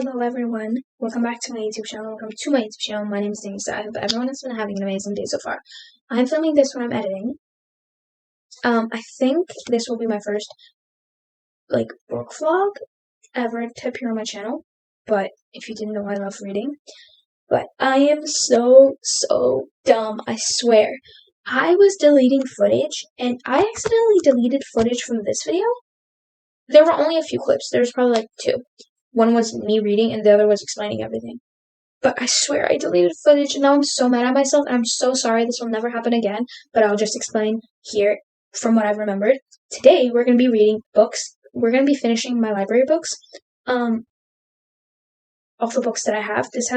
Hello everyone, welcome back to my YouTube channel. My name is Dennisa. I hope everyone has been having an amazing day so far. I'm filming this when I'm editing. I think this will be my first book vlog ever to appear on my channel. But if you didn't know, I love reading. But I am so dumb, I swear. I was deleting footage and I accidentally deleted footage from this video. There were only a few clips. There's probably two. One was me reading and the other was explaining everything. But I swear I deleted footage and now I'm so mad at myself and I'm so sorry. This will never happen again, but I'll just explain here from what I've remembered. Today we're going to be reading books. We're going to be finishing my library books. All the books that I have. This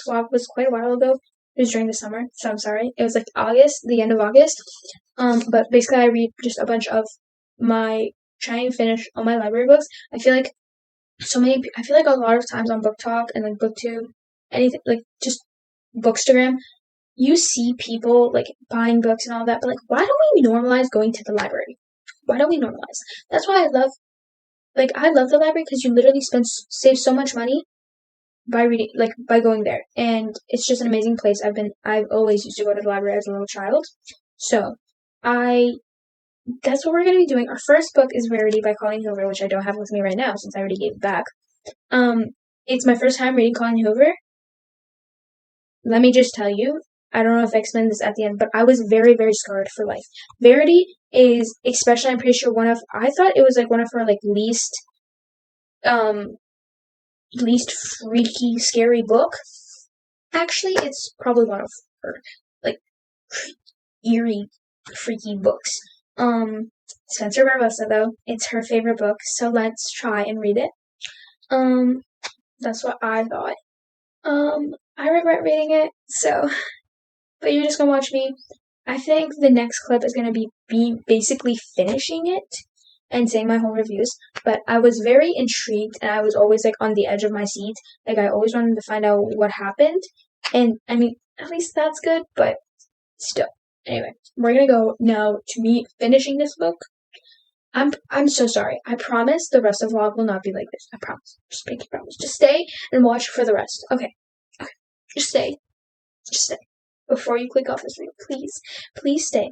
vlog was quite a while ago. It was during the summer, so I'm sorry. It was August, the end of August. But basically I read just a bunch of trying to finish all my library books. I feel like a lot of times on Book Talk and BookTube, anything just Bookstagram, you see people buying books and all that, but why don't we normalize going to the library? Why don't we normalize? That's why I love the library, because you literally save so much money by reading, by going there, and it's just an amazing place. I've always used to go to the library as a little child, so that's what we're going to be doing. Our first book is Verity by Colleen Hoover, which I don't have with me right now since I already gave it back. It's my first time reading Colleen Hoover. Let me just tell you, I don't know if I explained this at the end, but I was very, very scarred for life. Verity is, especially, I'm pretty sure I thought it was one of her least freaky, scary book. Actually, it's probably one of her eerie, freaky books. Spencer Barbosa, though, it's her favorite book, so let's try and read it. That's what I thought. I regret reading it, but you're just gonna watch me. I think the next clip is gonna be basically finishing it and saying my whole reviews, but I was very intrigued and I was always on the edge of my seat. I always wanted to find out what happened, and I mean, at least that's good, but still. Anyway, we're gonna go now to me finishing this book. I'm so sorry. I promise the rest of the vlog will not be like this. I promise. Just make a promise. Just stay and watch for the rest. Okay. Just stay. Just stay. Before you click off this video, please stay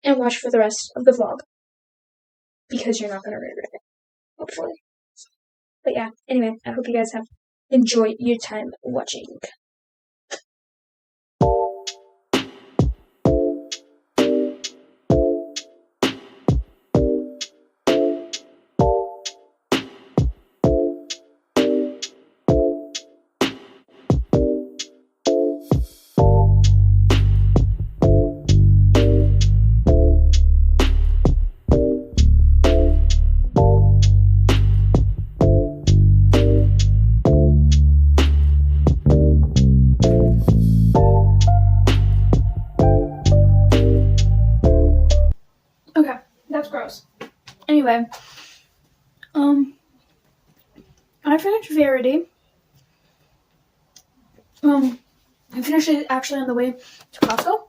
and watch for the rest of the vlog, because you're not gonna regret it, hopefully. But yeah, anyway, I hope you guys have enjoyed your time watching. Okay, that's gross. Anyway, I finished Verity. I finished it actually on the way to Costco.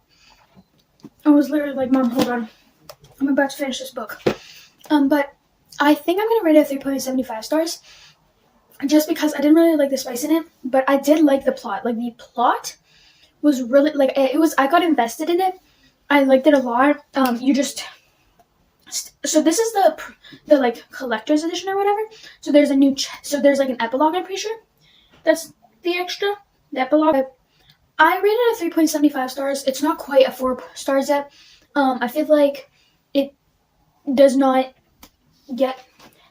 I was literally like, Mom, hold on. I'm about to finish this book. But I think I'm gonna rate it 3.75 stars. Just because I didn't really like the spice in it, but I did like the plot. The plot was really I got invested in it. I liked it a lot. So this is the collector's edition or whatever. So there's there's an epilogue, I'm pretty sure. That's the epilogue. I rated it 3.75 stars. It's not quite a 4 stars yet. I feel like it does not get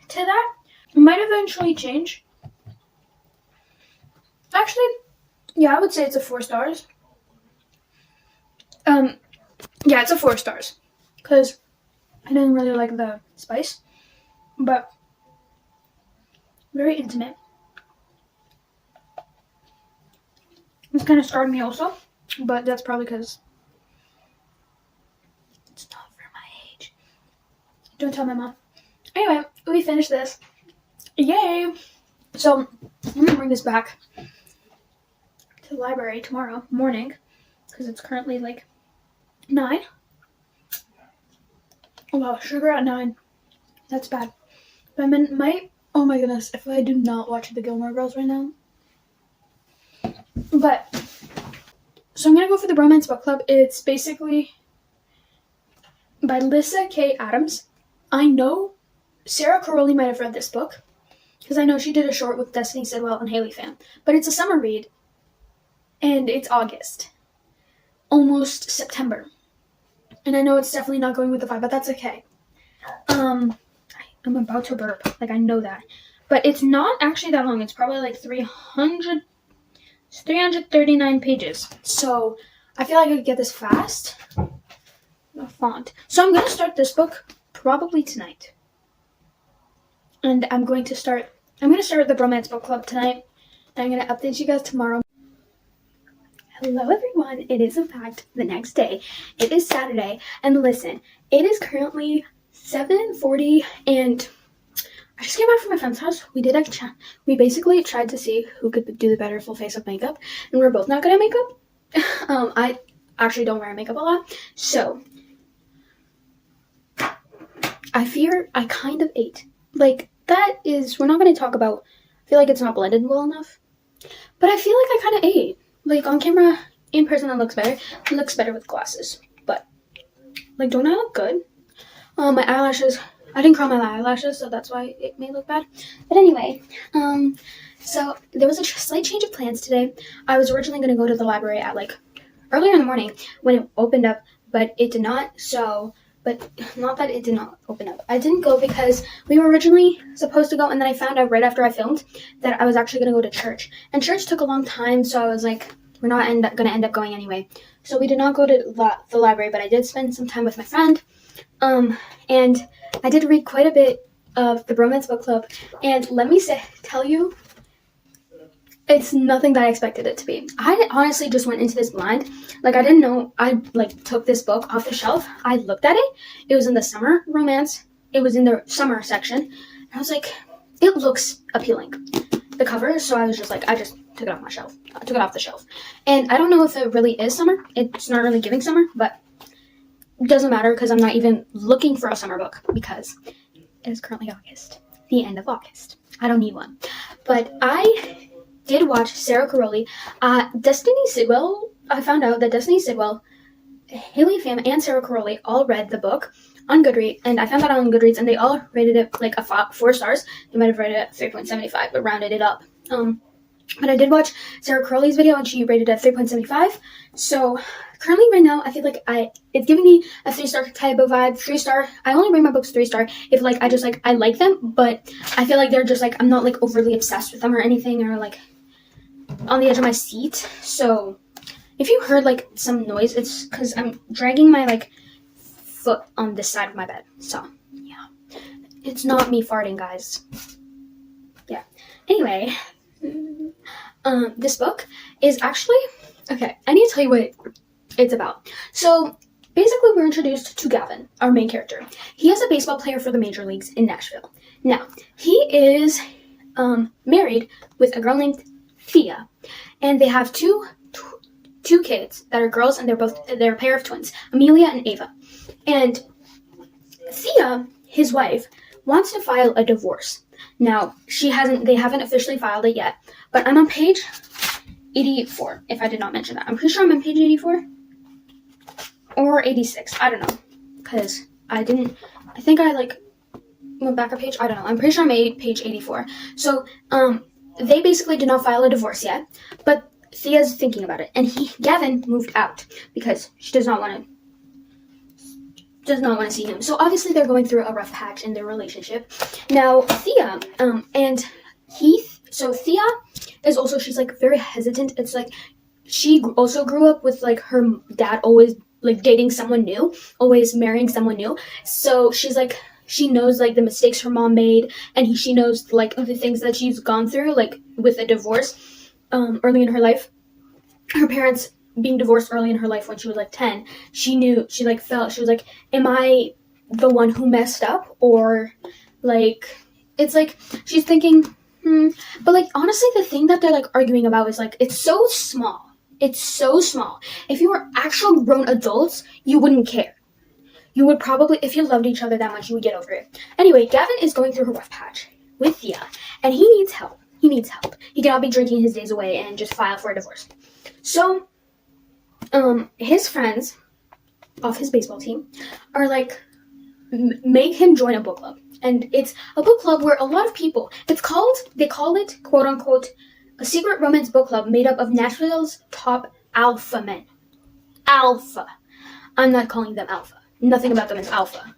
to that. It might eventually change. Actually, yeah, I would say it's a 4 stars. Yeah, it's a 4 stars. Because I didn't really like the spice. But very intimate. It's kind of scarred me also. But that's probably because it's not for my age. Don't tell my mom. Anyway, we finished this. Yay! So, I'm going to bring this back to the library tomorrow morning. Because it's currently 9. Oh wow, sugar at 9. That's bad. But oh my goodness, if I do not watch the Gilmore Girls right now, But, so I'm going to go for the Bromance Book Club. It's basically by Lyssa K. Adams. I know Sarah Caroli might have read this book, because I know she did a short with Destiny Sidwell and Haley Pham. But it's a summer read, and it's August. Almost September. And I know it's definitely not going with the vibe, but that's okay. I'm about to burp. Like, I know that. But it's not actually that long. It's probably like 339 pages. So, I feel like I could get this fast. The font. So, I'm going to start this book probably tonight. And I'm going to start the Bromance Book Club tonight. And I'm going to update you guys tomorrow. Hello everyone, it is in fact the next day. It is Saturday, and listen, it is currently 7:40, and I just came back from my friend's house. We basically tried to see who could do the better full face of makeup, and we're both not good at makeup. I actually don't wear makeup a lot, so I fear I kind of ate. Like, we're not going to talk about, I feel like it's not blended well enough, but I feel like I kind of ate. Like, on camera, in person, it looks better. It looks better with glasses. But, like, don't I look good? My eyelashes, I didn't curl my eyelashes, so that's why it may look bad. But anyway, so there was a slight change of plans today. I was originally going to go to the library at, like, earlier in the morning when it opened up, but it did not, but not that it did not open up. I didn't go because we were originally supposed to go, and then I found out right after I filmed that I was actually going to go to church. And church took a long time, so I was like, we're not going to end up going anyway. So we did not go to the library, but I did spend some time with my friend. And I did read quite a bit of the Bromance Book Club. And let me tell you, it's nothing that I expected it to be. I honestly just went into this blind. Like, I didn't know. I, like, took this book off the shelf. I looked at it. It was in the summer romance. It was in the summer section. And I was like, it looks appealing, the cover. So I was just like, I just took it off my shelf. I took it off the shelf. And I don't know if it really is summer. It's not really giving summer, but it doesn't matter because I'm not even looking for a summer book because it is currently August. The end of August. I don't need one. But I did watch Sarah Caroli. Destiny Sidwell, I found out that Destiny Sidwell, Haley Pham, and Sarah Caroli all read the book on Goodreads, and I found that on Goodreads, and they all rated it like 4 stars. They might have rated it at 3.75, but rounded it up. But I did watch Sarah Caroli's video, and she rated it at 3.75. So currently, right now, I feel like it's giving me a 3-star type of vibe. 3-star. I only rate my books 3-star if like I like them, but I feel like they're just like I'm not like overly obsessed with them or anything, or like on the edge of my seat. So if you heard like some noise, it's because I'm dragging my like foot on this side of my bed. So yeah, it's not me farting, guys. Yeah. Anyway, this book is actually okay. I need to tell you what it's about. So basically, we're introduced to Gavin, our main character. He is a baseball player for the major leagues in Nashville. Now he is married with a girl named Thea, and they have two kids that are girls, and they're a pair of twins, Amelia and Ava. And Thea, his wife, wants to file a divorce. Now they haven't officially filed it yet, but I'm on page 84. If I did not mention that, I'm pretty sure I'm on page 84 or 86. I don't know, because I think I like went back a page. I don't know. I'm pretty sure I'm page 84. So they basically did not file a divorce yet, but Thea's thinking about it, and Gavin moved out because she does not want to see him. So obviously they're going through a rough patch in their relationship. Now Thea Thea is also, she's like very hesitant. It's like she also grew up with like her dad always like dating someone new, always marrying someone new. So she's like, she knows like the mistakes her mom made, and she knows like the things that she's gone through, like with a divorce early in her life. Her parents being divorced early in her life when she was like 10. She was like, am I the one who messed up? Or like, it's like she's thinking, but like honestly the thing that they're like arguing about is like, it's so small. If you were actual grown adults, you wouldn't care. You would probably, if you loved each other that much, you would get over it. Anyway, Gavin is going through a rough patch with Thea, and he needs help. He needs help. He cannot be drinking his days away and just file for a divorce. So, his friends off his baseball team are like, make him join a book club. And it's a book club where a lot of people, they call it, quote unquote, a secret romance book club made up of Nashville's top alpha men. Alpha. I'm not calling them alpha. Nothing about them is alpha.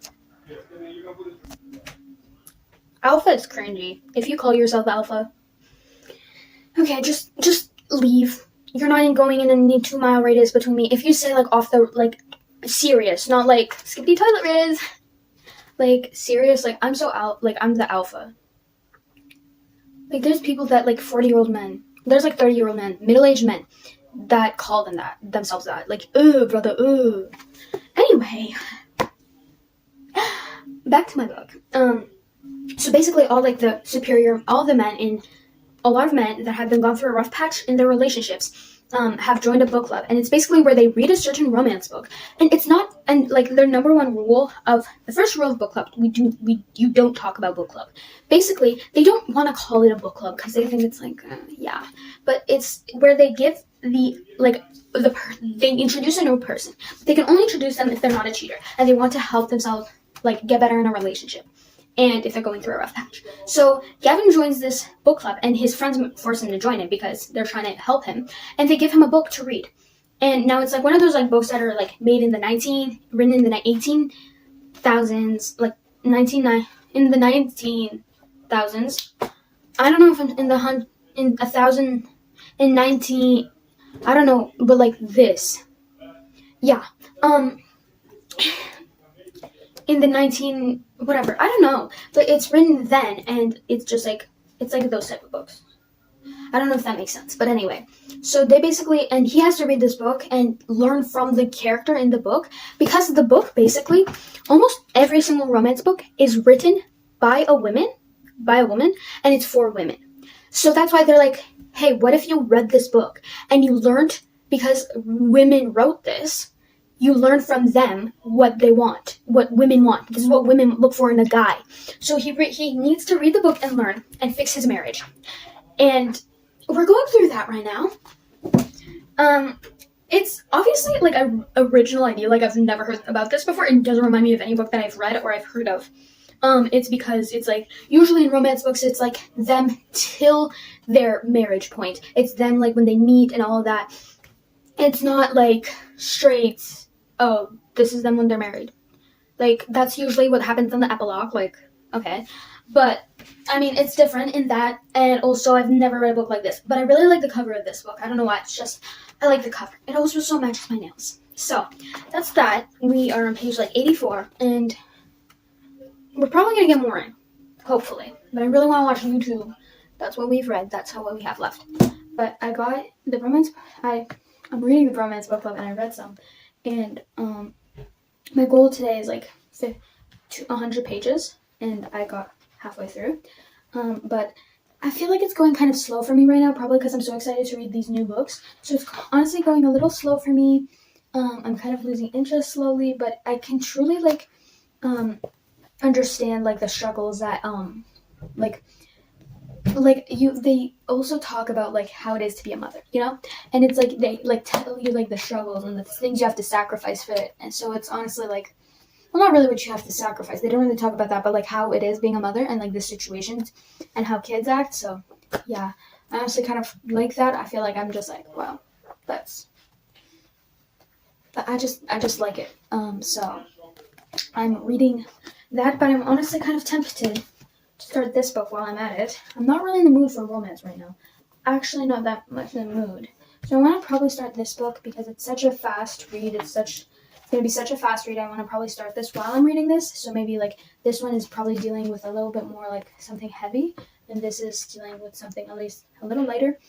Alpha is cringy. If you call yourself alpha, okay, just leave. You're not even going in any 2-mile radius between me. If you say like off the like serious, not like skippy toilet riz, like serious, like I'm so out, like I'm the alpha. Like there's people that like 40-year-old men, there's like 30-year-old men, middle-aged men that call themselves that. Like, brother, Anyway, back to my book. So basically all the men a lot of men that have been gone through a rough patch in their relationships have joined a book club, and it's basically where they read a certain romance book, and it's not, and like their number one rule of the first rule of book club, you don't talk about book club. Basically, they don't want to call it a book club because they think it's like but it's where they give they introduce a new person. They can only introduce them if they're not a cheater and they want to help themselves like get better in a relationship. And if they're going through a rough patch. So Gavin joins this book club, and his friends force him to join it because they're trying to help him. And they give him a book to read. And now it's like one of those like books that are like made in written in the 18,000s, like in the 19,000s. I don't know if in 1,019. I don't know, but like this. Yeah. In the 19 whatever, I don't know, but it's written then, and it's just like it's like those type of books. I don't know if that makes sense, but anyway, so they basically, and he has to read this book and learn from the character in the book, because the book basically, almost every single romance book is written by a woman, and it's for women. So that's why they're like, hey, what if you read this book and you learned, because women wrote this, you learn from them what they want, what women want. This is what women look for in a guy. So he needs to read the book and learn and fix his marriage. And we're going through that right now. It's obviously like an original idea. Like I've never heard about this before. It doesn't remind me of any book that I've read or I've heard of. It's because it's like usually in romance books it's like them till their marriage point. It's them like when they meet and all of that. It's not like straight, oh, this is them when they're married. Like, that's usually what happens in the epilogue, like, okay. But, I mean, it's different in that, and also I've never read a book like this. But I really like the cover of this book. I don't know why, it's just, I like the cover. It also so matches my nails. So, that's that. We are on page, like, 84, and we're probably gonna get more in, hopefully. But I really want to watch YouTube. That's what we've read. That's what we have left. But I got the romance, I'm reading the romance book club, and I read some. And my goal today is like 100 pages, and I got halfway through. But I feel like it's going kind of slow for me right now, probably because I'm so excited to read these new books. So it's honestly going a little slow for me. I'm kind of losing interest slowly, but I can truly like understand like the struggles that they also talk about like how it is to be a mother, you know, and it's like they like tell you like the struggles and the things you have to sacrifice for it. And so it's honestly like, well, not really what you have to sacrifice, they don't really talk about that, but like how it is being a mother and like the situations and how kids act. So yeah, I honestly kind of like that. I feel like I'm just like, wow, I just like it. So I'm reading that, but I'm honestly kind of tempted start this book while I'm at it. I'm not really in the mood for romance right now. Actually, not that much in the mood. So I want to probably start this book because it's such a fast read. It's going to be such a fast read. I want to probably start this while I'm reading this. So maybe like this one is probably dealing with a little bit more like something heavy, and this is dealing with something at least a little lighter.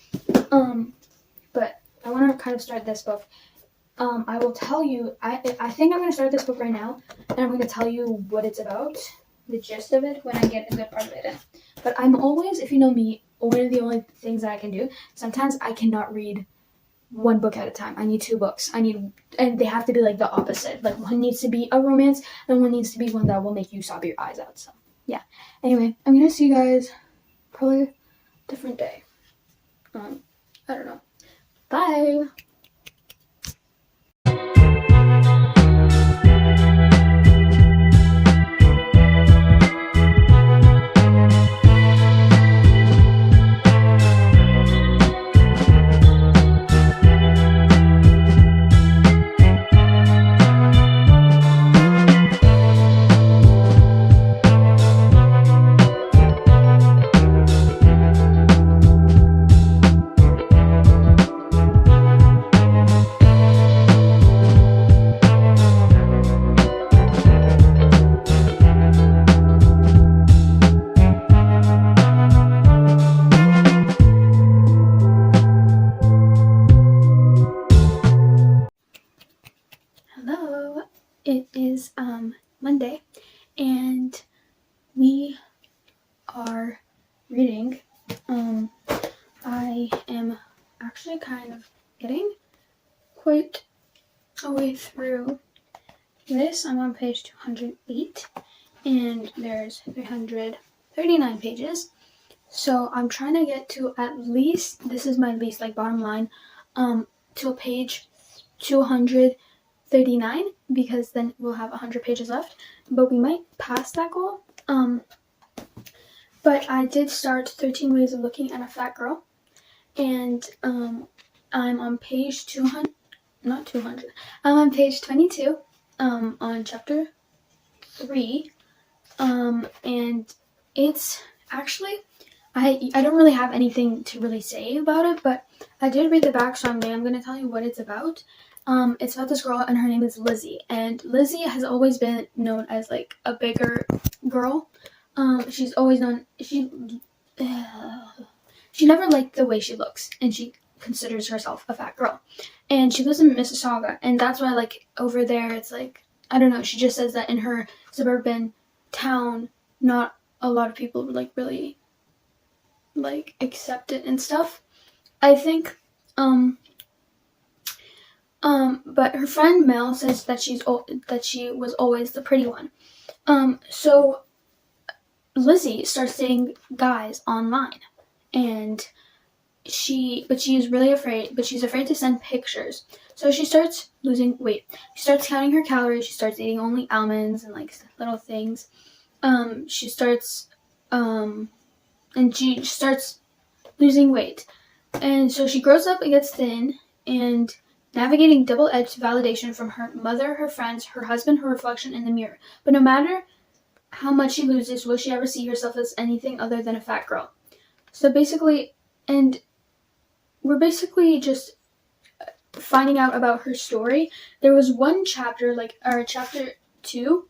But I want to kind of start this book. I will tell you, I think I'm going to start this book right now, and I'm going to tell you what it's about, the gist of it, when I get a good part of it in. But I'm always, if you know me, one of the only things that I can do, sometimes I cannot read one book at a time. I need 2 books. And they have to be like the opposite. Like one needs to be a romance, and one needs to be one that will make you sob your eyes out. So yeah. Anyway, I'm going to see you guys probably different day. I don't know. Bye. Hello. It is Monday, and we are reading. I am actually kind of getting quite a way through this. I'm on page 208, and there's 339 pages. So I'm trying to get to at least, this is my least, like, bottom line, to page 239, because then we'll have 100 pages left, but we might pass that goal. But I did start 13 Ways of Looking at a Fat Girl, and I'm on page 200, not 200, I'm on page 22, on chapter 3, and it's actually, I don't really have anything to really say about it, but I did read the back, so I'm going to tell you what it's about. It's about this girl, and her name is Lizzie, and Lizzie has always been known as, like, a bigger girl. She's always known, she never liked the way she looks, and she considers herself a fat girl, and she lives in Mississauga, and that's why, like, over there, it's like, I don't know, she just says that in her suburban town, not a lot of people would, like, really, like, accept it and stuff, I think. But her friend Mel says that that she was always the pretty one. So Lizzie starts dating guys online, and she is really afraid, but she's afraid to send pictures. So she starts losing weight. She starts counting her calories. She starts eating only almonds and, like, little things. She starts losing weight. And so she grows up and gets thin, and navigating double-edged validation from her mother, her friends, her husband, her reflection in the mirror. But no matter how much she loses, will she ever see herself as anything other than a fat girl? So basically, and we're basically just finding out about her story. There was one chapter, chapter 2,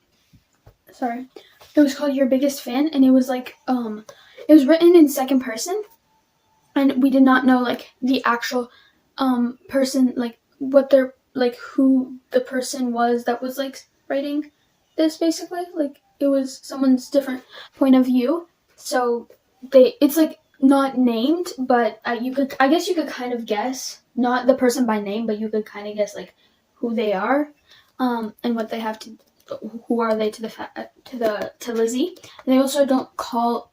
sorry, it was called Your Biggest Fan, and it was like, it was written in second person, and we did not know, like, the actual person, like, what their, like, who the person was that was, like, writing this, basically. Like, it was someone's different point of view, so it's, like, not named, but I guess you could kind of guess, not the person by name, but you could kind of guess, like, who they are, and what they have to, who are they to Lizzie. And they also don't call,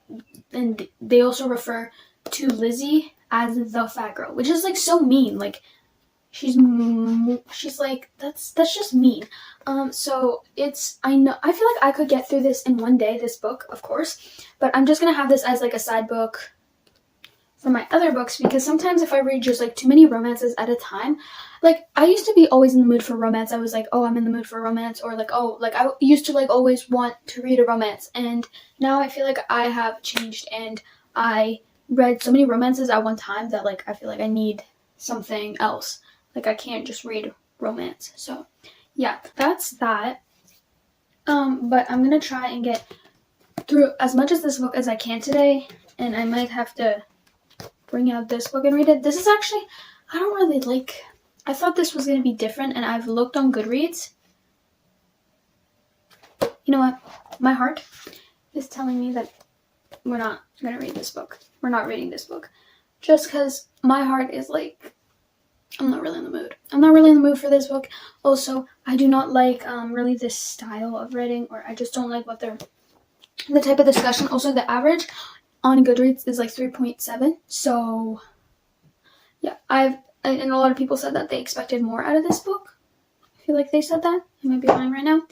and they also refer to Lizzie as the fat girl, which is, like, so mean. Like, she's like, that's just mean. So I feel like I could get through this in one day, this book, of course, but I'm just gonna have this as, like, a side book for my other books, because sometimes if I read just, like, too many romances at a time, like, I used to be always in the mood for romance. I was like, oh, I'm in the mood for romance, or, like, oh, like, I used to, like, always want to read a romance, and now I feel like I have changed, and I read so many romances at one time that, like, I feel like I need something else. Like, I can't just read romance. So yeah, that's that. But I'm gonna try and get through as much of this book as I can today, and I might have to bring out this book and read it. This is actually, I don't really like, I thought this was gonna be different, and I've looked on Goodreads. You know what? My heart is telling me that we're not gonna read this book. We're not reading this book. Just because my heart is like, I'm not really in the mood. I'm not really in the mood for this book. Also, I do not like really this style of writing, or I just don't like what they're, the type of discussion. Also, the average on Goodreads is like 3.7. So yeah, and a lot of people said that they expected more out of this book. I feel like they said that. I might be lying right now.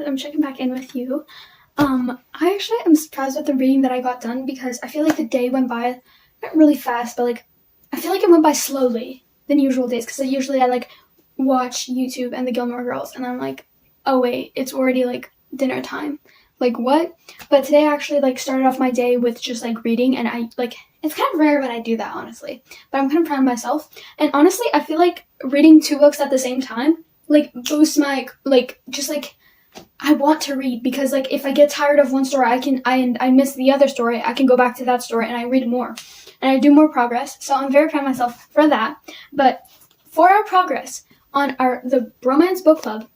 I'm checking back in with you. I actually am surprised with the reading that I got done because I feel like the day went by not really fast, but like I feel like it went by slowly than usual days because usually I like watch YouTube and the Gilmore Girls and I'm like, oh wait, it's already like dinner time. Like what? But today I actually like started off my day with just like reading and I like it's kind of rare when I do that honestly, but I'm kind of proud of myself. And honestly, I feel like reading 2 books at the same time like boosts my like just like I want to read because like if I get tired of one story, I miss the other story, I can go back to that story and I read more and I do more progress. So I'm very proud of myself for that. But for our progress on the Bromance Book Club,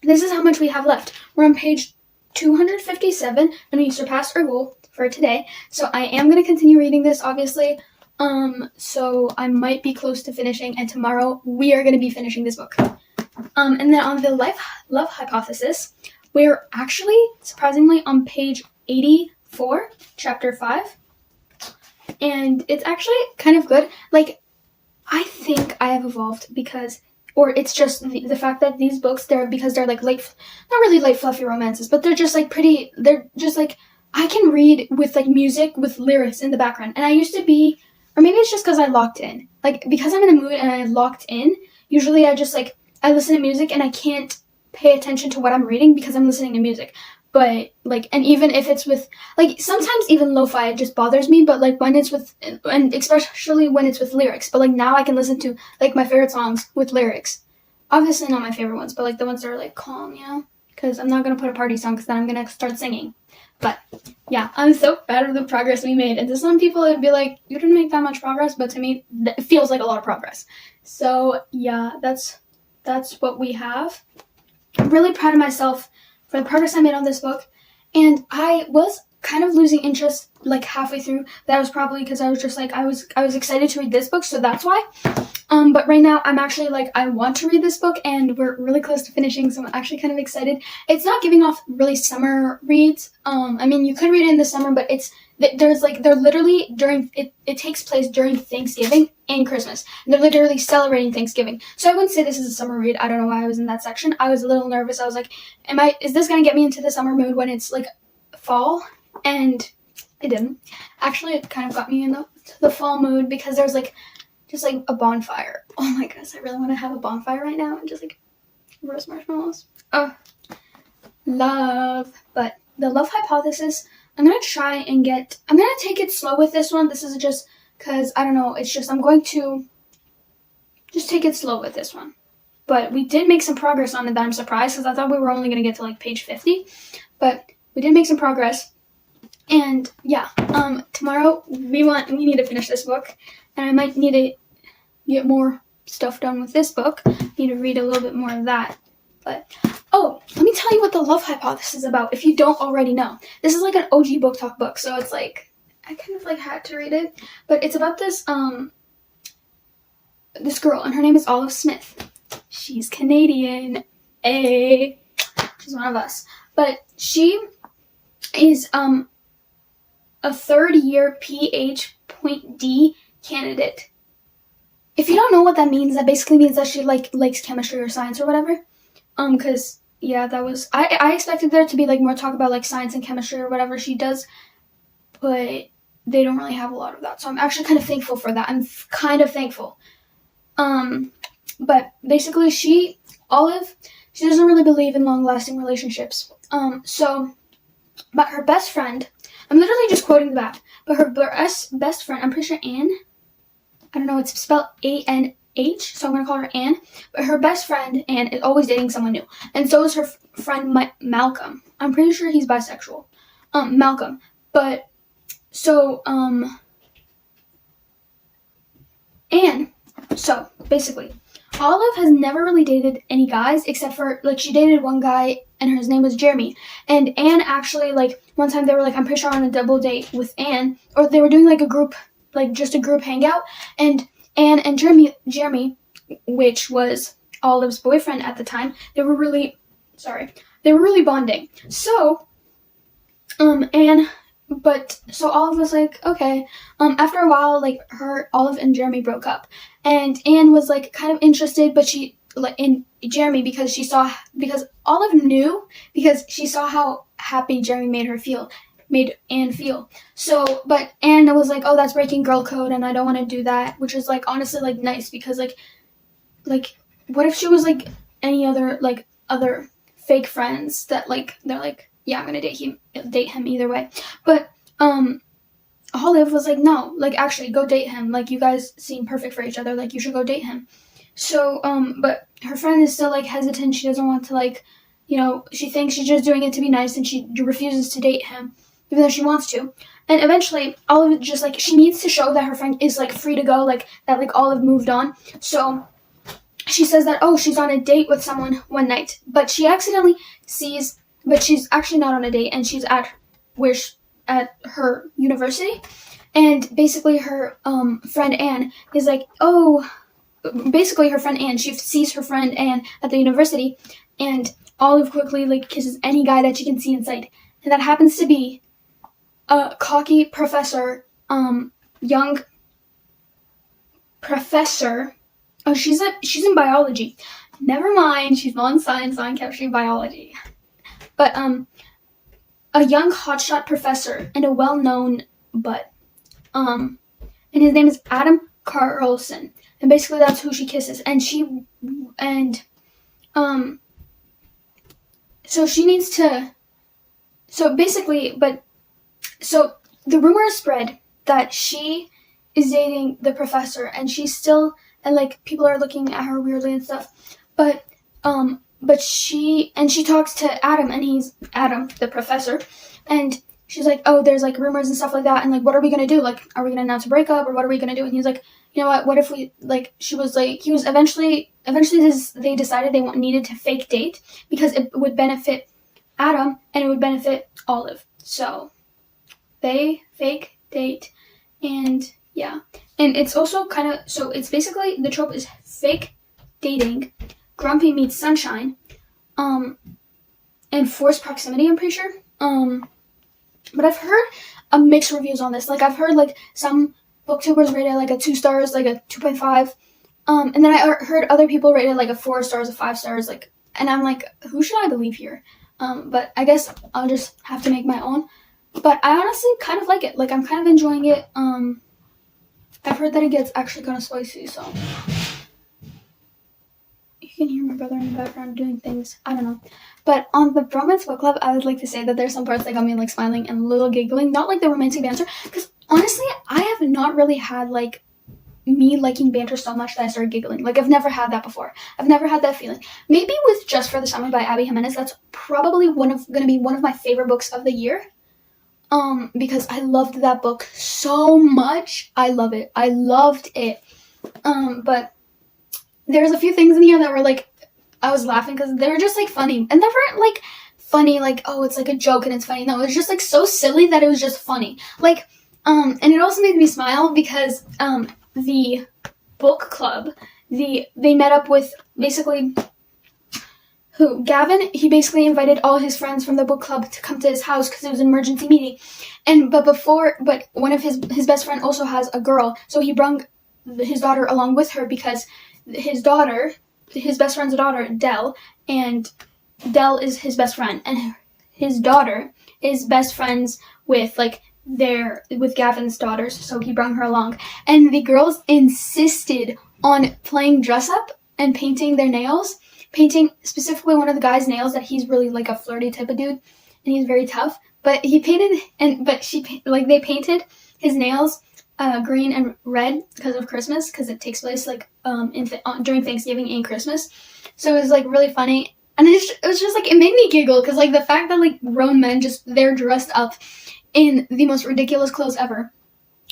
this is how much we have left. We're on page 257 and we surpassed our goal for today. So I am going to continue reading this obviously. So I might be close to finishing and tomorrow we are going to be finishing this book. And then on the love hypothesis, we're actually surprisingly on page 84, chapter 5. And it's actually kind of good. Like, I think I have evolved because, or it's just the fact that these books, they're like light, not really light fluffy romances, but they're just like pretty, they're just like, I can read with like music, with lyrics in the background. And I used to be, or maybe it's just because I locked in. Like, because I'm in the mood and I locked in, usually I just like, I listen to music and I can't pay attention to what I'm reading because I'm listening to music. But, like, and even if it's with, like, sometimes even lo-fi, it just bothers me. But, like, when it's with, and especially when it's with lyrics. But, like, now I can listen to, like, my favorite songs with lyrics. Obviously not my favorite ones, but, like, the ones that are, like, calm, you know? Because I'm not going to put a party song because then I'm going to start singing. But, yeah, I'm so proud of the progress we made. And to some people, it would be like, you didn't make that much progress. But to me, it feels like a lot of progress. So, yeah, that's what we have. I'm really proud of myself for the progress I made on this book. And I was kind of losing interest like halfway through. That was probably because I was just like, I was excited to read this book, so that's why. But right now I'm actually like, I want to read this book and we're really close to finishing, so I'm actually kind of excited. It's not giving off really summer reads. I mean, you could read it in the summer, but they're literally during, it takes place during Thanksgiving and Christmas. And they're literally celebrating Thanksgiving. So I wouldn't say this is a summer read. I don't know why I was in that section. I was a little nervous. I was like, is this going to get me into the summer mood when it's like fall? And it didn't. Actually, it kind of got me in the fall mood because there's like, just like a bonfire. Oh my goodness, I really want to have a bonfire right now and just like roast marshmallows. Oh, love. But the love hypothesis, I'm going to take it slow with this one. This is just because, I don't know, it's just, I'm going to just take it slow with this one. But we did make some progress on it that I'm surprised because I thought we were only going to get to like page 50. But we did make some progress. And yeah, tomorrow we need to finish this book. And I might need to get more stuff done with this book. Need to read a little bit more of that. But, oh, let me tell you what the love hypothesis is about if you don't already know. This is like an OG book talk book, so it's like, I kind of like had to read it. But it's about this girl, and her name is Olive Smith. She's Canadian. She's one of us. But she is a third-year PH.D candidate. If you don't know what that means, that basically means that she likes chemistry or science or whatever. Cause yeah, that was I expected there to be like more talk about like science and chemistry or whatever she does, but they don't really have a lot of that. So I'm actually kind of thankful for that. I'm kind of thankful. But basically she doesn't really believe in long-lasting relationships. But her best friend, I'm literally just quoting the back, but her best friend, I'm pretty sure Anne, I don't know, it's spelled H, so I'm gonna call her Anne. But her best friend Anne is always dating someone new, and so is her friend Malcolm. I'm pretty sure he's bisexual. Malcolm. But so Anne. So basically, Olive has never really dated any guys except for like she dated one guy and his name was Jeremy. And Anne actually like one time they were like I'm pretty sure on a double date with Anne, or they were doing like a group like just a group hangout, and Anne and Jeremy, which was Olive's boyfriend at the time, they were really bonding. So Anne so Olive was like, okay. After a while, like Olive and Jeremy broke up, and Anne was like kind of interested, but she like in Jeremy because Olive knew because she saw how happy Jeremy made Anne feel. So, but Anne was like, oh, that's breaking girl code, and I don't want to do that, which is like honestly like nice because like what if she was like any other like other fake friends that like they're like, yeah, I'm gonna date him either way. But Olive was like, no, like actually go date him. Like you guys seem perfect for each other. Like you should go date him. So but her friend is still like hesitant. She doesn't want to like, she thinks she's just doing it to be nice, and she refuses to date him even though she wants to. And eventually Olive just like she needs to show that her friend is like free to go, like that like Olive moved on. So she says that she's on a date with someone one night, but she accidentally sees. But she's actually not on a date, and she's at her university, and basically her friend Anne is like, her friend Anne, she sees her friend Anne at the university, and Olive quickly like kisses any guy that she can see in sight, and that happens to be a cocky professor, young professor. Oh, she's in biology. Never mind, she's non science, non-chemistry, biology. But a young hotshot professor and a well-known butt. And his name is Adam Carlson. And basically that's who she kisses. So she needs to so the rumor is spread that she is dating the professor, and she's still, and like people are looking at her weirdly and stuff. But she talks to Adam, and he's Adam, the professor, and she's like, oh, there's like rumors and stuff like that, and like, what are we gonna do? Like, are we gonna announce a breakup, or what are we gonna do? And he's like, you know what if we like? She was like, he was eventually they decided they needed to fake date because it would benefit Adam and it would benefit Olive. So they fake date, and yeah, and it's also kind of it's basically the trope is fake dating. Grumpy meets Sunshine, and forced proximity, I'm pretty sure. But I've heard mixed reviews on this. Like, I've heard, like, some booktubers rate it, like, a 2 stars, like, a 2.5. And then I heard other people rate it, like, a 4 stars, a 5 stars, like, and I'm like, who should I believe here? But I guess I'll just have to make my own. But I honestly kind of like it. Like, I'm kind of enjoying it. I've heard that it gets actually kind of spicy, so... You can hear my brother in the background doing things. I don't know. But on the Bromance Book Club, I would like to say that there's some parts that got me like smiling and a little giggling. Not like the romantic banter, because honestly, I have not really had like me liking banter so much that I started giggling. Like, I've never had that before. I've never had that feeling. Maybe with Just for the Summer by Abby Jimenez, that's probably gonna be one of my favorite books of the year. Because I loved that book so much. I love it. I loved it. But there's a few things in here that were like, I was laughing because they were just like funny, and they weren't like funny like, oh, it's like a joke and it's funny. No, it was just like so silly that it was just funny. Like, and it also made me smile because the book club, they met up with basically Gavin. He basically invited all his friends from the book club to come to his house because it was an emergency meeting, but one of his best friend also has a girl, so he brought his daughter along with her because his best friend's daughter, Dell, and Dell is his best friend, and his daughter is best friends with Gavin's daughters, so he brought her along. And the girls insisted on playing dress up and painting their nails, painting specifically one of the guy's nails that he's really like a flirty type of dude, and he's very tough. But they painted his nails green and red because of Christmas, because it takes place like during Thanksgiving and Christmas. So it was like really funny, and it was just like it made me giggle because like the fact that like grown men they're dressed up in the most ridiculous clothes ever,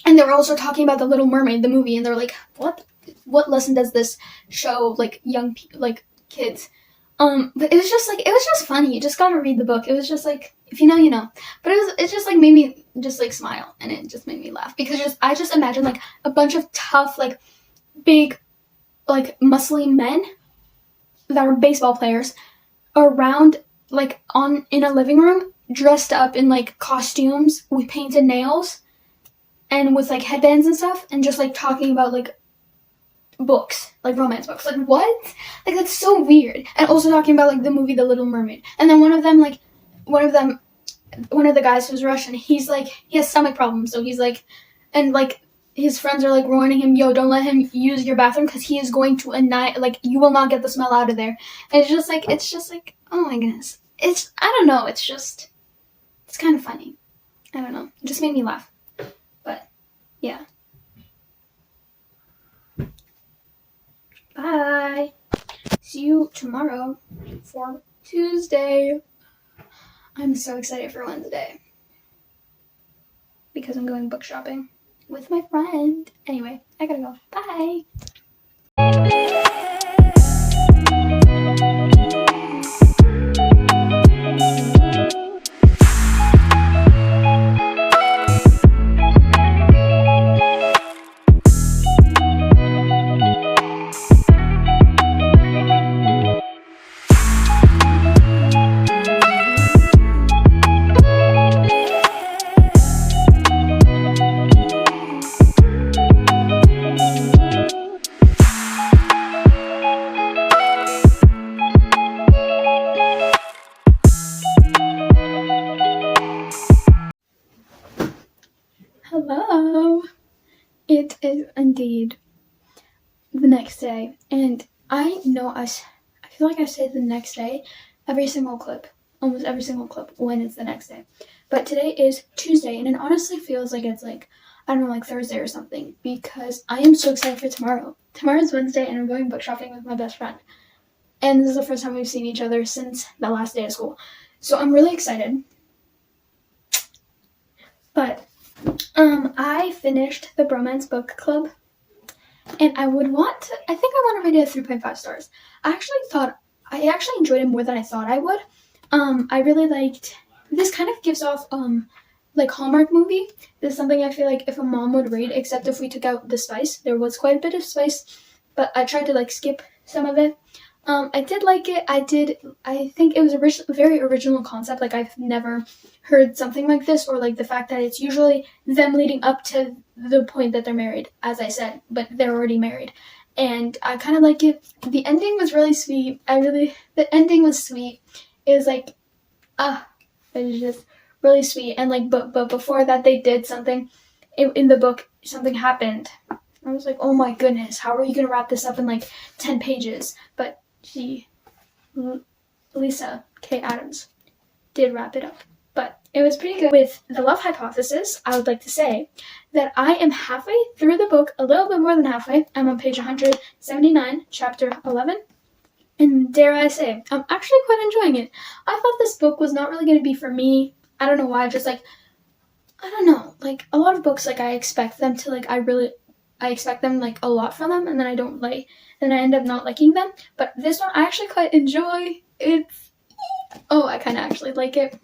and they were also talking about the Little Mermaid, the movie, and they're like, what lesson does this show like young people, like kids? But it was just funny. You just gotta read the book. It was just like, if you know, you know. But it just like made me just like smile, and it just made me laugh because I just imagine like a bunch of tough, like big, like muscly men that are baseball players around like in a living room dressed up in like costumes with painted nails and with like headbands and stuff, and just like talking about like books, like romance books. Like what? Like that's so weird. And also talking about like the movie The Little Mermaid. And then one of the guys who's Russian, he has stomach problems, so he's like, and like his friends are like warning him, yo, don't let him use your bathroom because he is going to like you will not get the smell out of there. And it's just like oh my goodness. I don't know, it's kind of funny. I don't know. It just made me laugh. But yeah. Bye. See you tomorrow for Tuesday. I'm so excited for Wednesday because I'm going book shopping with my friend. Anyway, I gotta go. Bye. Hello. It is indeed the next day, and I know I feel like I say the next day almost every single clip when it's the next day. But today is Tuesday, and it honestly feels like it's like, I don't know, like Thursday or something, because I am so excited for tomorrow. Tomorrow's Wednesday, and I'm going book shopping with my best friend. And this is the first time we've seen each other since the last day of school. So I'm really excited. But I finished the Bromance Book Club, and I think I want to rate it 3.5 stars. I actually enjoyed it more than I thought I would. I really liked, this kind of gives off, like Hallmark movie. This is something I feel like if a mom would read, except if we took out the spice. There was quite a bit of spice, but I tried to like skip some of it. I did like it. I think it was a very original concept. Like I've never heard something like this, or like the fact that it's usually them leading up to the point that they're married, as I said, but they're already married. And I kind of like it. The ending was really sweet. The ending was sweet. It was like, it was just really sweet. And like, but before that, they did something in the book. Something happened. I was like, oh my goodness, how are you gonna wrap this up in like 10 pages? But Lisa K. Adams did wrap it up. But it was pretty good. With The Love Hypothesis, I would like to say that I am halfway through the book, a little bit more than halfway. I'm on page 179, chapter 11. And dare I say, I'm actually quite enjoying it. I thought this book was not really going to be for me. I don't know why, just like, I don't know. Like, a lot of books, like, I expect them to, like, I expect them, like, a lot from them, and then I don't like, and I end up not liking them. But this one, I actually quite enjoy. I kind of actually like it.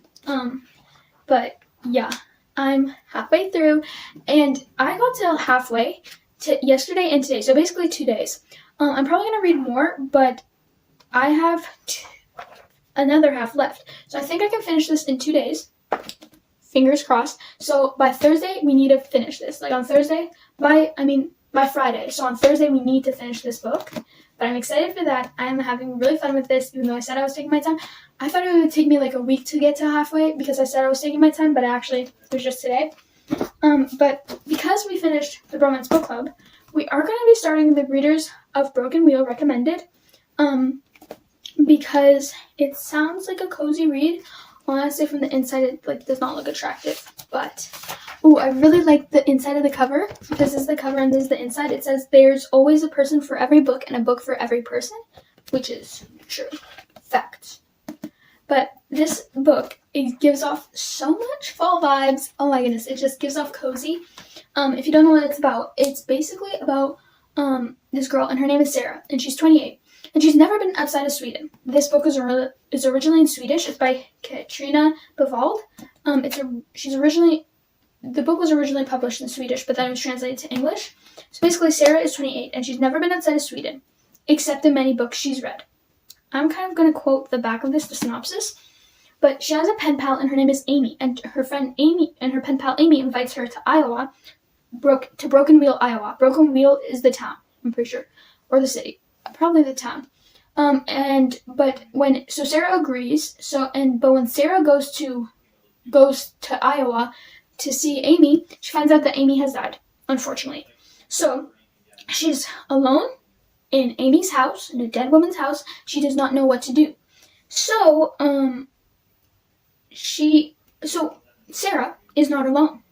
But yeah, I'm halfway through, and I got to halfway to yesterday and today, so basically 2 days. I'm probably gonna read more, but I have another half left, so I think I can finish this in 2 days. Fingers crossed. So by Thursday, we need to finish this. Like on Thursday, by Friday. So on Thursday, we need to finish this book. But I'm excited for that. I am having really fun with this, even though I said I was taking my time. I thought it would take me like a week to get to halfway because I said I was taking my time, but it was just today. But because we finished the Bromance Book Club, we are going to be starting the Readers of Broken Wheel recommended. Because it sounds like a cozy read. Honestly, from the inside, it like does not look attractive. But Oh, I really like the inside of the cover. This is the cover and this is the inside. It says, "There's always a person for every book and a book for every person," which is true. Fact. But this book, it gives off so much fall vibes. Oh my goodness, it just gives off cozy. If you don't know what it's about, it's basically about this girl, and her name is Sarah, and she's 28, and she's never been outside of Sweden. This book is originally in Swedish. It's by Katrina Bevald. The book was originally published in Swedish, but then it was translated to English. So basically, Sarah is 28, and she's never been outside of Sweden, except in many books she's read. I'm kind of going to quote the back of this, the synopsis. But she has a pen pal, and her name is Amy, and her friend Amy and her pen pal Amy invites her to Iowa, to Broken Wheel, Iowa. Broken Wheel is the town, I'm pretty sure, or the city, probably the town. So Sarah agrees. But when Sarah goes to Iowa to see Amy, she finds out that Amy has died, unfortunately. So she's alone in Amy's house, in a dead woman's house. She does not know what to do. So Sarah is not alone,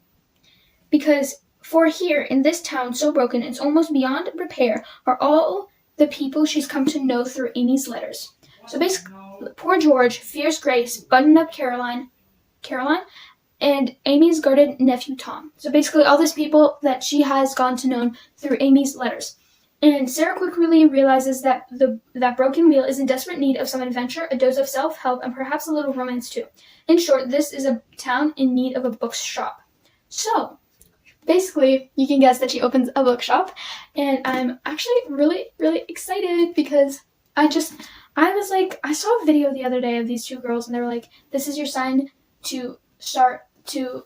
because for here in this town so broken it's almost beyond repair are all the people she's come to know through Amy's letters. So basically, poor George, fierce Grace, buttoned-up Caroline, and Amy's guarded nephew Tom. So basically all these people that she has gone to know through Amy's letters. And Sarah quickly realizes that that Broken Wheel is in desperate need of some adventure, a dose of self-help, and perhaps a little romance too. In short, this is a town in need of a bookshop. So basically, you can guess that she opens a bookshop, and I'm actually really, really excited because I saw a video the other day of these two girls, and they were like, "This is your sign to start to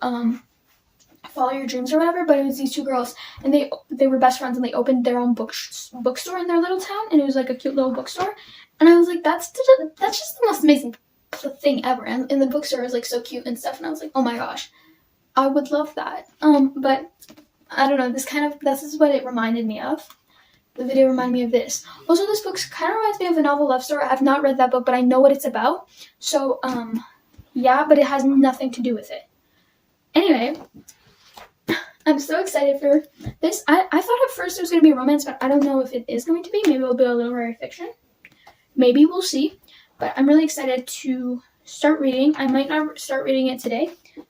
follow your dreams," or whatever. But it was these two girls, and they were best friends, and they opened their own bookstore in their little town, and it was like a cute little bookstore. And I was like, that's just the most amazing thing ever. And the bookstore was like so cute and stuff, and I was like, oh my gosh, I would love that. But I don't know, this is what it reminded me of. The video reminded me of this. Also, this book kind of reminds me of a novel love story. I have not read that book, but I know what it's about. So, yeah, but it has nothing to do with it. Anyway, I'm so excited for this. I thought at first it was going to be romance, but I don't know if it is going to be. Maybe it'll be a literary fiction. Maybe, we'll see. But I'm really excited to start reading. I might not start reading it today.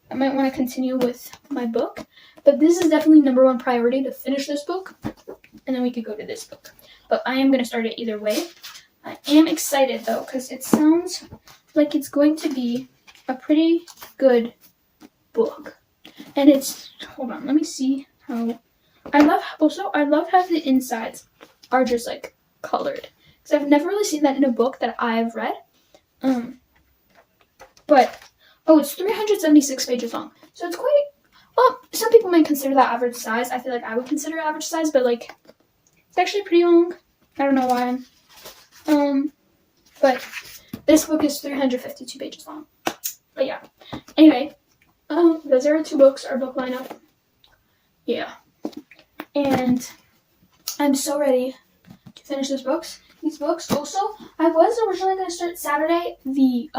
I might want to continue with my book. But this is definitely number one priority, to finish this book. And then we could go to this book. But I am going to start it either way. I am excited, though, because it sounds like it's going to be a pretty good book. And it's, hold on, let me see how, I love how the insides are just like colored, because I've never really seen that in a book that I've read. It's 376 pages long, so it's quite, well, some people might consider that average size. I feel like I would consider it average size, but like, it's actually pretty long. I don't know why. But this book is 352 pages long. But yeah, anyway, those are our two books, our book lineup. Yeah. And I'm so ready to finish these books. Also, I was originally going to start Saturday the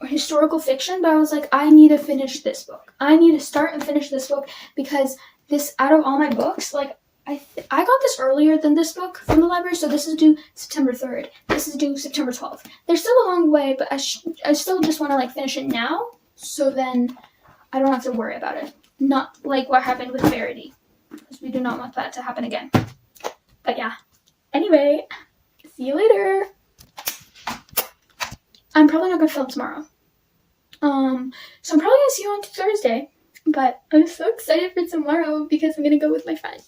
historical fiction, but I was like, I need to finish this book. I need to start and finish this book, because this, out of all my books, like, I got this earlier than this book from the library, so this is due September 3rd. This is due September 12th. There's still a long way, but I still just want to, like, finish it now, so then I don't have to worry about it. Not like what happened with Verity, because we do not want that to happen again. But yeah. Anyway, see you later. I'm probably not going to film tomorrow. So I'm probably going to see you on Thursday, but I'm so excited for tomorrow because I'm going to go with my friend.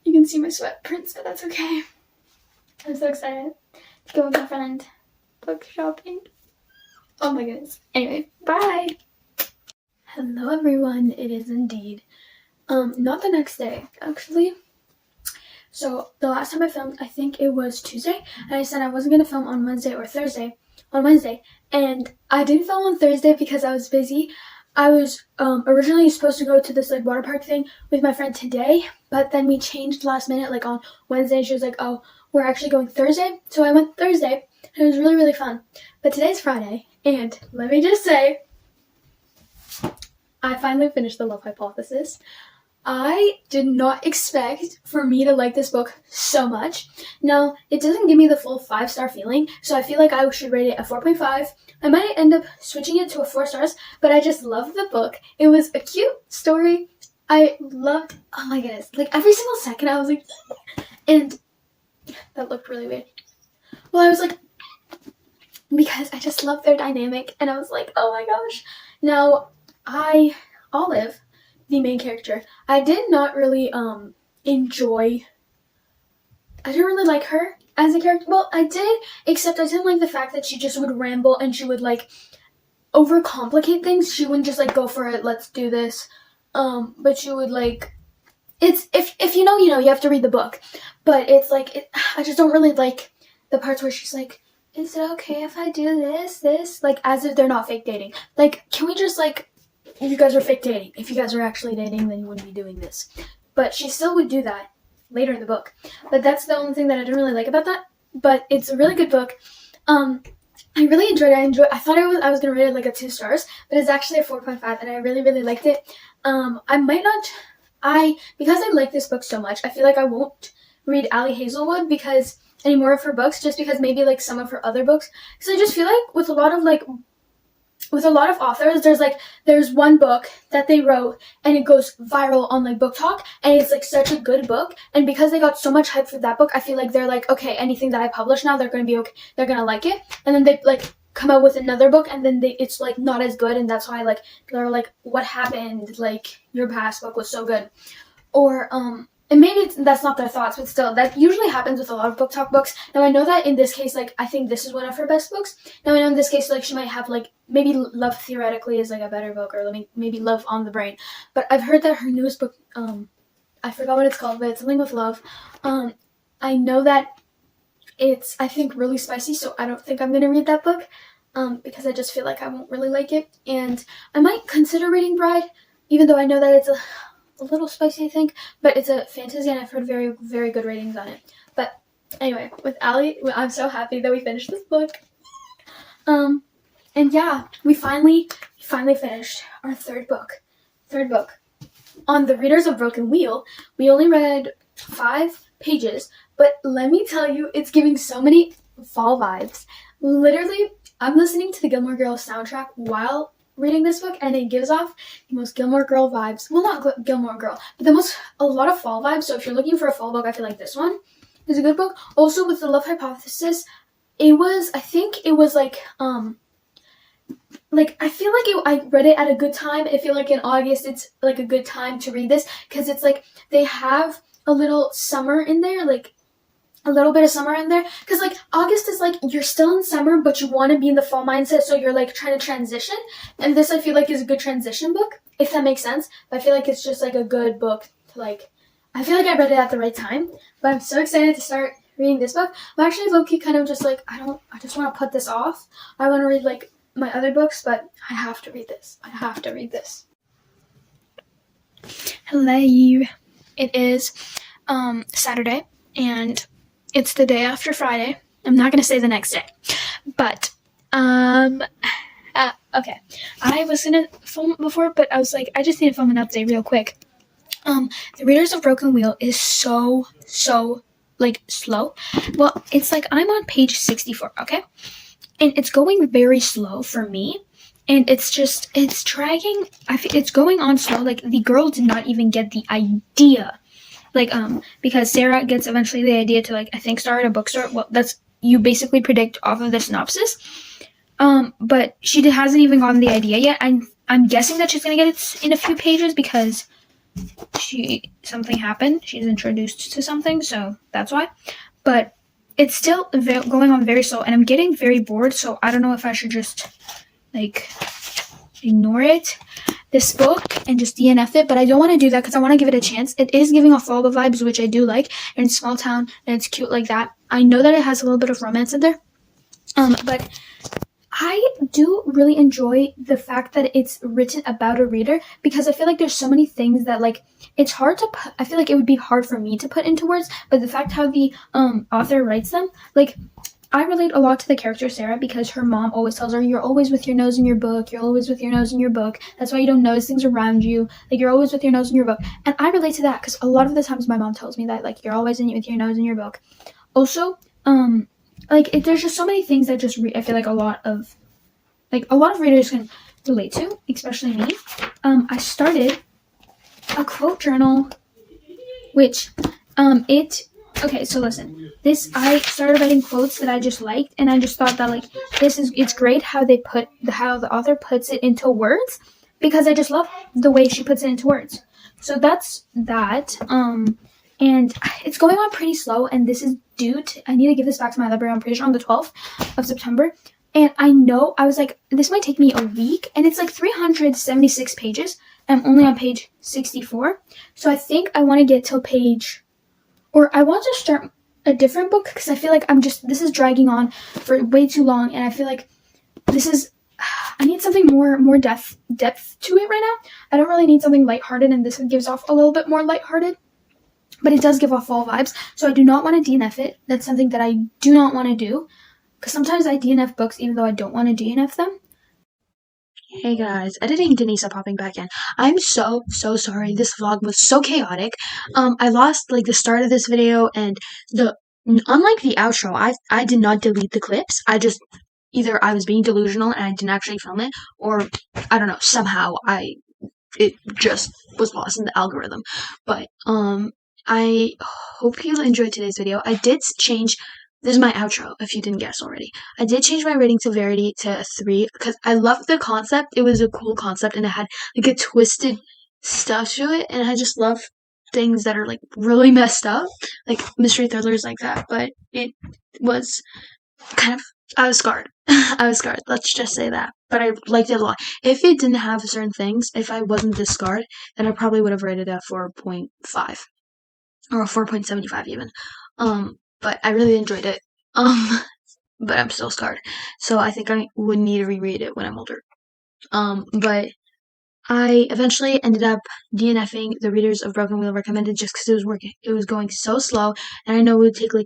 You can see my sweat prints, but that's okay. I'm so excited to go with my friend book shopping. Oh my goodness. Anyway, bye. Hello everyone. It is indeed not the next day, actually. So the last time I filmed, I think it was Tuesday, and I said I wasn't going to film on Wednesday or Thursday. On Wednesday, and I didn't film on Thursday because I was busy. I was originally supposed to go to this like water park thing with my friend today, but then we changed last minute. Like on Wednesday, she was like, "Oh, we're actually going Thursday," so I went Thursday, and it was really, really fun. But today's Friday, and let me just say, I finally finished The Love Hypothesis. I did not expect for me to like this book so much. Now, it doesn't give me the full 5-star feeling, so I feel like I should rate it a 4.5. I might end up switching it to a 4 stars, but I just love the book. It was a cute story. I loved, oh my goodness, like every single second I was like, and that looked really weird. Well, I was like, because I just love their dynamic, and I was like, oh my gosh. Now, Olive, the main character, I did not really enjoy. I didn't really like her as a character. Well, I did, except I didn't like the fact that she just would ramble and she would like overcomplicate things. She wouldn't just like go for it. Let's do this. But she would like. It's if you know, you have to read the book. But it's like I just don't really like the parts where she's like, is it okay if I do this? Like as if they're not fake dating. Like, can we just like. If you guys are fake dating. If you guys are actually dating, then you wouldn't be doing this. But she still would do that later in the book. But that's the only thing that I didn't really like about that. But it's a really good book. I really enjoyed it. I thought I was gonna rate it like a 2 stars, but it's actually a 4.5, and I really, really liked it. Because I like this book so much, I feel like I won't read Allie Hazelwood because any more of her books, just because maybe like some of her other books. Because I just feel like with a lot of authors, there's one book that they wrote and it goes viral on like Book Talk, and it's like such a good book, and because they got so much hype for that book, I feel like they're like, okay, anything that I publish now, they're gonna be okay, they're gonna like it, and then they like come out with another book, and then it's like not as good, and that's why like people are like, what happened, like your past book was so good, or and maybe that's not their thoughts, but still, that usually happens with a lot of Book Talk books. Now, I know that in this case, like, I think this is one of her best books. Now, I know in this case, like, she might have, like, maybe Love Theoretically is, like, a better book, or maybe Love on the Brain. But I've heard that her newest book, I forgot what it's called, but it's something with love. I know that it's, I think, really spicy, so I don't think I'm going to read that book, because I just feel like I won't really like it. And I might consider reading Bride, even though I know that it's a little spicy, I think, but it's a fantasy, and I've heard very, very good ratings on it. But anyway, with Allie, I'm so happy that we finished this book. And yeah, we finally finished our third book. On The Readers of Broken Wheel, we only read 5 pages, but let me tell you, it's giving so many fall vibes. Literally, I'm listening to the Gilmore Girls soundtrack while reading this book, and it gives off the most Gilmore Girl vibes. Well, not Gilmore Girl, but a lot of fall vibes. So if you're looking for a fall book, I feel like this one is a good book. Also, with The Love Hypothesis, I think it was like I feel like I read it at a good time. I feel like in August, it's like a good time to read this, because it's like they have a little summer in there, like a little bit of summer in there, because like August is like you're still in summer but you want to be in the fall mindset, so you're like trying to transition, and this I feel like is a good transition book, if that makes sense. But I feel like it's just like a good book to like, I feel like I read it at the right time, but I'm so excited to start reading this book. I'm actually low-key kind of just like, I just want to put this off. I want to read like my other books, but I have to read this. Hello, it is Saturday, and it's the day after Friday. I'm not going to say the next day. But, okay. I was going to film before, but I was like, I just need to film an update real quick. The Readers of Broken Wheel is so, like, slow. Well, it's like I'm on page 64, okay? And it's going very slow for me. And it's dragging. It's going on slow. Like, the girl did not even get the idea. Like, because Sarah gets eventually the idea to, like, I think start a bookstore. Well, that's, you basically predict off of the synopsis. But she hasn't even gotten the idea yet. I'm guessing that she's gonna get it in a few pages because something happened. She's introduced to something, so that's why. But it's still going on very slow, and I'm getting very bored, so I don't know if I should just, like, ignore this book and just DNF it, but I don't want to do that because I want to give it a chance. It is giving off all the vibes, which I do like, and it's small town, and it's cute like that. I know that it has a little bit of romance in there, but I do really enjoy the fact that it's written about a reader, because I feel like there's so many things that, like, it's hard to put, I feel like it would be hard for me to put into words, but the fact how the author writes them, like, I relate a lot to the character Sarah because her mom always tells her, "You're always with your nose in your book. You're always with your nose in your book. That's why you don't notice things around you. Like you're always with your nose in your book." And I relate to that because a lot of the times my mom tells me that, like, you're always with your nose in your book. Also, there's just so many things that just I feel like a lot of readers can relate to, especially me. I started a quote journal, which okay, so listen. I started writing quotes that I just liked, and I just thought that, like, it's great how the author puts it into words, because I just love the way she puts it into words. So that's that. And it's going on pretty slow, and this is I need to give this back to my library, I'm pretty sure on the 12th of September. And I know, I was like, this might take me a week, and it's like 376 pages. I'm only on page 64. So I think I want to get till I want to start a different book, because I feel like this is dragging on for way too long, and I feel like I need something more depth to it right now. I don't really need something lighthearted, and this gives off a little bit more lighthearted, but it does give off fall vibes, so I do not want to DNF it. That's something that I do not want to do, because sometimes I DNF books even though I don't want to DNF them. Hey guys, editing Dennisa popping back in. I'm so sorry. This vlog was so chaotic. I lost like the start of this video, and unlike the outro, I did not delete the clips. Either I was being delusional and I didn't actually film it, or I don't know, somehow it just was lost in the algorithm. But I hope you enjoyed today's video. I did change. This is my outro, if you didn't guess already. I did change my rating severity to 3 because I loved the concept. It was a cool concept, and it had like a twisted stuff to it, and I just love things that are like really messed up, like mystery thrillers like that. But it was kind of, I was scarred. I was scarred. Let's just say that. But I liked it a lot. If it didn't have certain things, if I wasn't this scarred, then I probably would have rated it a 4.5 or a 4.75 even. But I really enjoyed it. But I'm still scarred. So I think I would need to reread it when I'm older. But I eventually ended up DNFing the readers of Broken Wheel recommended just because it was going so slow, and I know it would take like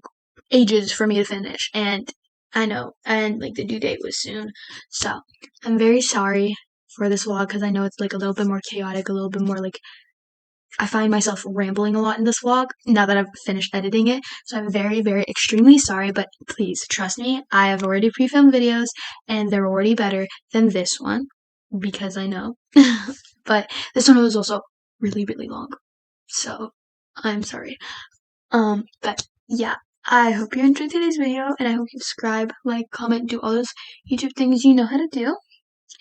ages for me to finish, and I know, and like the due date was soon. So I'm very sorry for this vlog because I know it's like a little bit more chaotic, a little bit more like I find myself rambling a lot in this vlog now that I've finished editing it. So I'm very, very extremely sorry, but please trust me, I have already pre-filmed videos and they're already better than this one because I know. But this one was also really, really long. So I'm sorry. But yeah, I hope you enjoyed today's video, and I hope you subscribe, like, comment, do all those YouTube things you know how to do.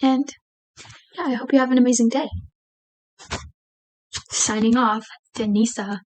And yeah, I hope you have an amazing day. Signing off, Dennisa.